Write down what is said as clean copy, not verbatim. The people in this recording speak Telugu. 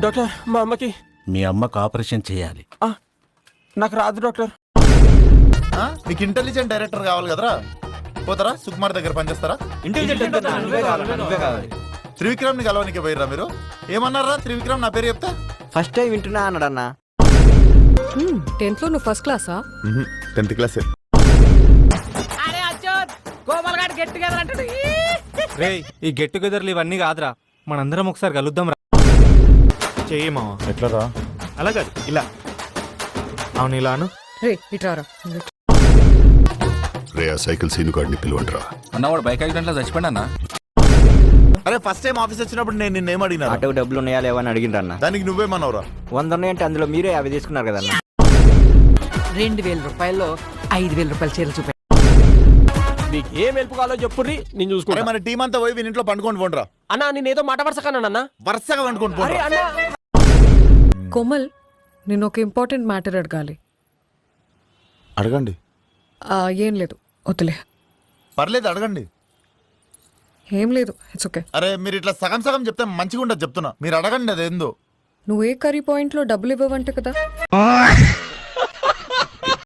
డాక్టర్ మా అమ్మకి. మీ అమ్మకు ఆపరేషన్ చేయాలి. నాకు రాదు డాక్టర్. మీకు ఇంటెలిజెంట్ డైరెక్టర్ కావాలి కదరా, పోతారా సుకుమార్ దగ్గర పనిచేస్తారా? త్రివిక్రమ్ ని కలవనికి పోయిర్రా మీరు? ఏమన్నారా త్రివిక్రమ్ నా పేరు చెప్తే? ఫస్ట్ టైం వింటున్నా అన్నాడన్నా. 10th లో నువ్వు ఫస్ట్ క్లాసా? 10th class. రే ఈ గెట్ టుగెదర్లు ఇవన్నీ కాదురా, మనందరం ఒకసారి కలుద్దాం రా. చెయ్యమా ఎట్లరా? అలా కాదు ఇలా. అవును ఇలాను. రే ఇట్రారా. రే ఆ సైకిల్ సీను గాడిని పిలువండిరా. అన్న వాడు బైక్ యాక్సిడెంట్ లో చచ్చిపోయినా అన్న. అరే ఫస్ట్ టైం ఆఫీస్ వచ్చినప్పుడు నేను నిన్నేం అడిగినా? ఆటోకి డబ్బులు ఉన్నాయా లేవని అడిగిండ్రన్న. దానికి నువ్వేమన్నావురా? 100 ఉన్నాయంటే అందులో మీరే 50 తీసుకున్నారు కదన్నా. 2000 రూపాయల్లో 5000 రూపాయలు చీరలు చూపా. మీకు ఏం హెల్ప్ కావాలో చెప్పుర్రి, నేను అరే చూసుకుంటా. మన టీం అంతా పోయి వీని ఇంట్లో పండుకొని పోండిరా. అన్నా నేనేదో మాట వరుసకన్నా. వరుసగా పండుకొని పోండి. కోమల్, నేను ఒక ఇంపార్టెంట్ మ్యాటర్ అడగాలి. అడగండి. ఏం లేదు, వద్దులే. పర్లేదు అడగండి. ఏం లేదు, ఇట్స్ ఓకే. అరే మీరు ఇట్లా సగం సగం చెప్తే మంచిగా ఉండదు చెప్తున్నా. మీరు అడగండి అదేందో. నువ్వు ఏ కర్రీ పాయింట్లో డబ్బులు ఇవ్వవంట కదా.